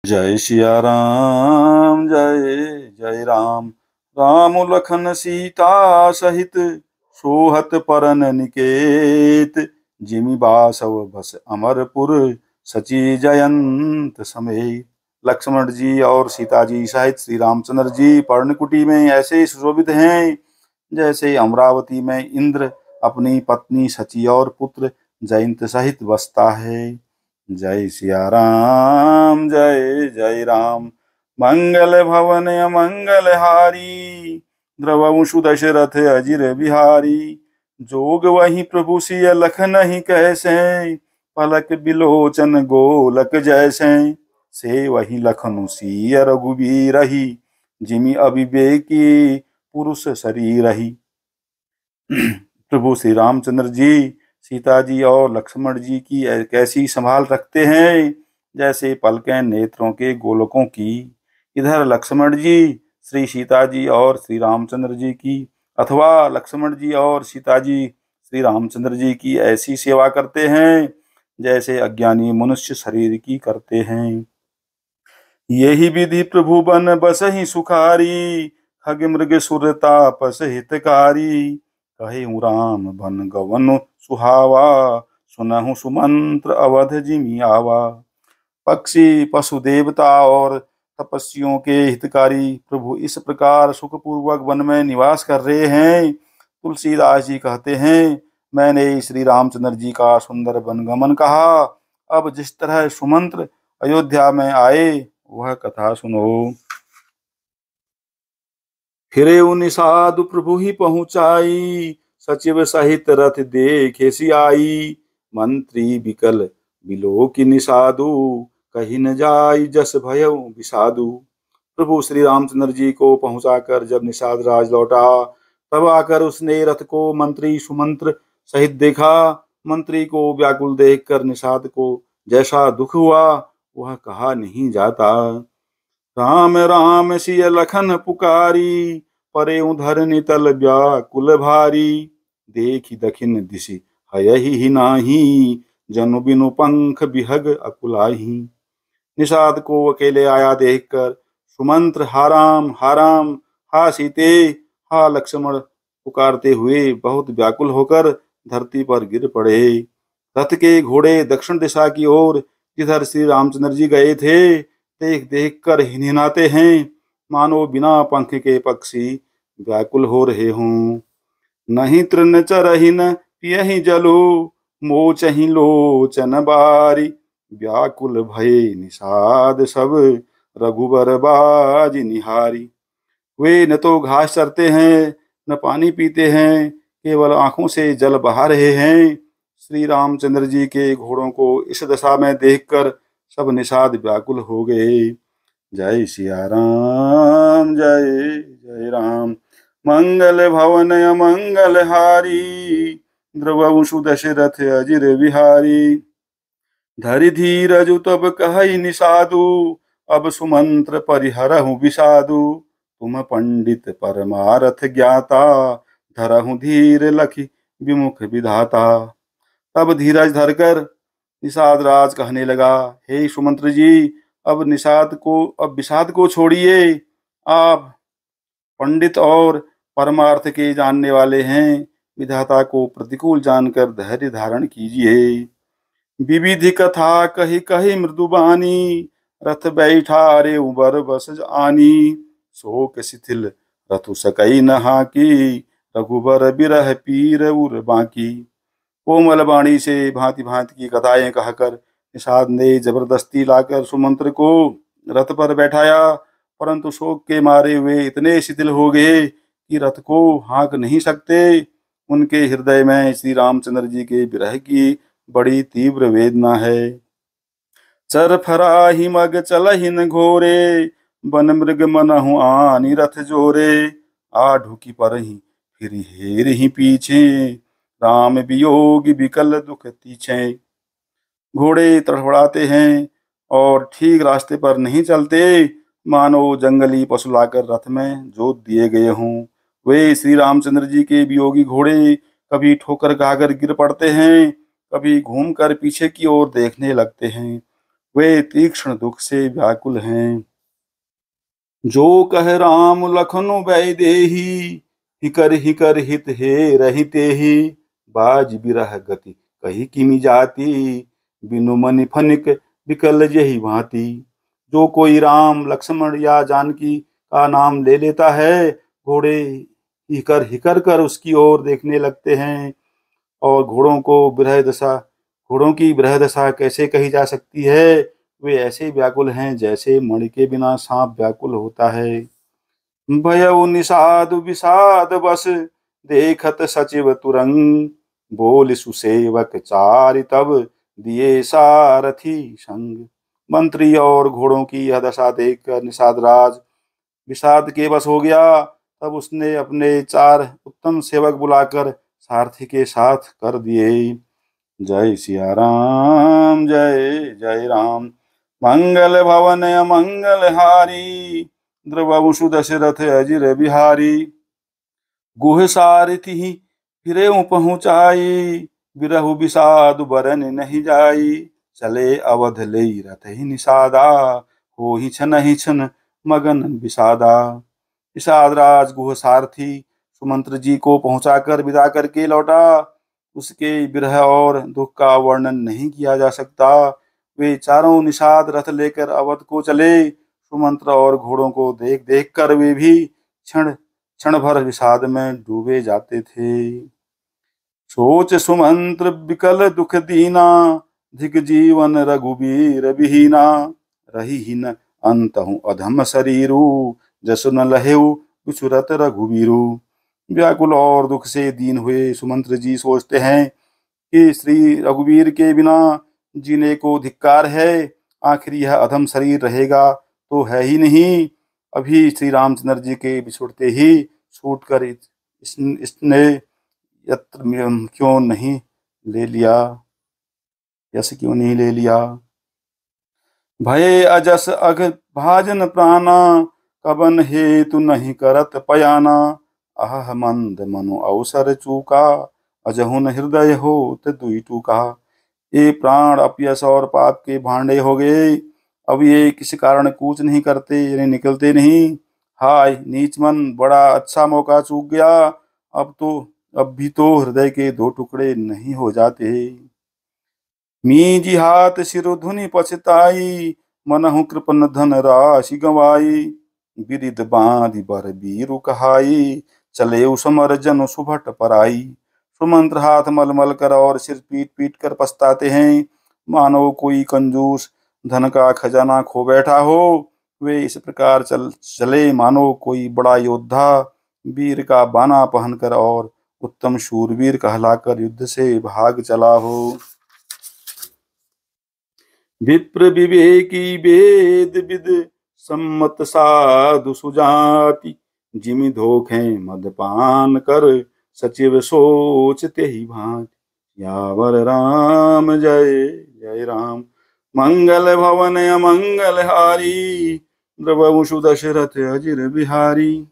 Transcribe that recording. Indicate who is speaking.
Speaker 1: जय सिया राम जय जय राम। राम लखन सीता सहित सोहत परन निकेत। जिमि बासव बस अमरपुर सची जयंत समेत। लक्ष्मण जी और सीता जी सहित श्री रामचंद्र जी पर्णकुटी में ऐसे सुशोभित हैं जैसे अमरावती में इंद्र अपनी पत्नी सची और पुत्र जयंत सहित बसता है। जय सिया राम जय जय राम। मंगल भवन अमंगल हारी द्रवंशु दशरथ अजिर बिहारी। जोग वही प्रभु सिय लखन ही कैसे पलक बिलोचन गोलक जैसे। से वही लखनु सिय रघुबीर ही जिमि अविवेकी पुरुष शरीर ही। प्रभु श्री रामचंद्र जी सीता जी और लक्ष्मण जी की कैसी संभाल रखते हैं जैसे पलकें नेत्रों के गोलकों की। इधर लक्ष्मण जी श्री सीता जी और श्री रामचंद्र जी की अथवा लक्ष्मण जी और सीता जी श्री रामचंद्र जी की ऐसी सेवा करते हैं जैसे अज्ञानी मनुष्य शरीर की करते हैं। यही विधि प्रभु बन बसहि सुखारी खग मृग सुर तापस हितकारी। कहे राम बन गवन सुहावा सुनहु सुमंत्र अवध जिमि आवा। पक्षी पशु देवता और तपस्वियों के हितकारी प्रभु इस प्रकार सुखपूर्वक वन में निवास कर रहे हैं। तुलसीदास जी कहते हैं, मैंने श्री रामचंद्र जी का सुंदर वनगमन कहा। अब जिस तरह सुमंत्र अयोध्या में आए वह कथा सुनो। फिरे निषादु प्रभु ही पहुँचाई सचिव सहित रथ देखे सियाई। मंत्री बिकल बिलो की निषादु कहीं न जाई जस भयउ विषादु। प्रभु श्री रामचंद्र जी को पहुंचाकर जब निषाद राज लौटा तब आकर उसने रथ को मंत्री सुमंत्र सहित देखा। मंत्री को व्याकुल देखकर निषाद को जैसा दुख हुआ वह कहा नहीं जाता। राम राम सिय लखन पुकारी परे धरनी तल व्याकुल भारी। देखी दखिन दिशि हयहि ही नाही जनु बिनु पंख बिहग अकुलाही। निषाद को अकेले आया देखकर सुमंत्र हा राम हा सीते हा लक्ष्मण पुकारते हुए बहुत व्याकुल होकर धरती पर गिर पड़े। रथ के घोड़े दक्षिण दिशा की ओर जिधर श्री रामचंद्र जी गए थे देख देख कर हिनहिनाते हैं मानो बिना पंख के पक्षी व्याकुल हो रहे हों। नहीं तृण चरहिन पियहि जलु मोचहि लोचन बारी। व्याकुल भये निषाद सब रघुबर बाज निहारी। वे न तो घास चरते हैं न पानी पीते हैं, केवल आंखों से जल बहा रहे हैं। श्री रामचंद्र जी के घोड़ों को इस दशा में देखकर सब निषाद व्याकुल हो गए। जय सिया राम जय जय राम। मंगल भवन अमंगल हारी द्रवंशु दशरथ अजिर बिहारी। धरि धीरजु तब कहई निषादु अब सुमंत्र परिहरहु विषादु। तुम पंडित परमारथ ज्ञाता धरहु धीर लखि विमुख विधाता। तब धीरज धरकर निषाद राज कहने लगा, हे सुमंत्र जी अब विषाद को छोड़िए। आप पंडित और परमार्थ के जानने वाले हैं, विधाता को प्रतिकूल जानकर धैर्य धारण कीजिए। विविधि कथा कही कही मृदुबानी रथ बैठा रे उबर बस आनी। शोक शिथिल रथु सकई नहा की रघुबर बिरह पीर उर बाकी। कोमल वाणी से भांति भांति की कथाएं कहकर निषाद ने जबरदस्ती लाकर सुमंत्र को रथ पर बैठाया, परंतु शोक के मारे वे इतने शिथिल हो गए कि रथ को हाँक नहीं सकते। उनके हृदय में श्री रामचंद्र जी के विरह की बड़ी तीव्र वेदना है। चर फराही मग चलहि न घोरे बन मृग मनहु आनी रथ जोरे। आढ़ुकी परहि फिर हेर ही पीछे राम वियोग विकल दुख तीछे। घोड़े तड़फड़ाते हैं और ठीक रास्ते पर नहीं चलते, मानो जंगली पशु लाकर रथ में जोत दिए गए हों। वे श्री रामचंद्र जी के वियोगी घोड़े कभी ठोकर खाकर गिर पड़ते हैं, कभी घूमकर पीछे की ओर देखने लगते हैं। वे तीक्ष्ण दुख से व्याकुल हैं। जो कह राम लखनु वैदेही, हिकर हित हे रहिते ही। बाज बिरह गति कही किमि जाति, बिनु मनि फनिक विकल यही भांति। जो कोई राम लक्ष्मण या जानकी का नाम ले लेता है, घोड़े हिकर कर उसकी ओर देखने लगते हैं। और घोड़ों की विरह दशा कैसे कही जा सकती है? वे ऐसे व्याकुल हैं जैसे मणि के बिना सांप व्याकुल होता है। भयउ निषाद विषाद बस, देखत सचिव तुरंग। बोल सुसेवक चारि तब, दिए सारथी संग। मंत्री और घोड़ों की यह दशा देखकर निषाद राज विषाद के बस हो गया। तब उसने अपने 4 उत्तम सेवक बुलाकर सारथी के साथ कर दिए। जय सिया राम, जय जय राम। मंगल भवन अमंगल हारी, द्रवंशु दशरथ अजिर बिहारी। गुह सारथी फिरे पहुँचाई, बिरहु विषाद बरन नहीं जाई। चले अवध ले रथ ही निषादा, हो ही छन मगन विषादा। विषाद राज गुह सारथी सुमंत्र जी को पहुंचाकर विदा करके लौटा। उसके विरह और दुख का वर्णन नहीं किया जा सकता। वे चारों निषाद रथ लेकर अवध को चले। सुमंत्र और घोड़ों को देख देख कर वे भी क्षण क्षण भर विषाद में डूबे जाते थे। सोच सुमंत्र विकल दुख दीना, धिक जीवन रघुबीर विहीना। रही हिन अंतहु अधम शरीरु, जसु न लहेउ विचुरत रघुबीरु। व्याकुल और दुख से दीन हुए सुमंत्र जी सोचते हैं कि श्री रघुवीर के बिना जीने को धिक्कार है। आखिर यह अधम शरीर रहेगा तो है ही नहीं। अभी श्री रामचंद्र जी के बिछुड़ते ही छूटकर इसने यत्र क्यों नहीं ले लिया, यश क्यों नहीं ले लिया। भय अजस अघ भाजन प्राणा, कबन हेतु नहीं करत पयाना। अह मंद मनु अवसर चूका, अजहुन हृदय हो दुई टूका। ये प्राण अपयश और पाप के भांडे हो गए। अब ये किसी कारण कूच नहीं करते, यानी निकलते नहीं। हाय नीच मन, बड़ा अच्छा मौका चूक गया। अब भी तो हृदय के 2 टुकड़े नहीं हो जाते। मीजी हाथ सिरो धुनि पछताई, मनहु कृपन धन राशि गवाई। बिरिद बांधि बर बीरु कहाई, चले उसमर जन सुभट पराई। सुमंत्र हाथ मलमल कर और सिर पीट पीट कर पछताते हैं, मानो कोई कंजूस धन का खजाना खो बैठा हो। वे इस प्रकार चले मानो कोई बड़ा योद्धा वीर का बाना पहनकर और उत्तम शूरवीर कहलाकर युद्ध से भाग चला हो। विप्र विवेकी वेद विद, सम्मत साधु सुजाति। जिमि धोखें मदपान कर, सचिव सोचते ही भांति। यावर राम, जय जय राम। मंगल भवन अमंगल हारी, द्रवंशु दशरथ अजिर बिहारी।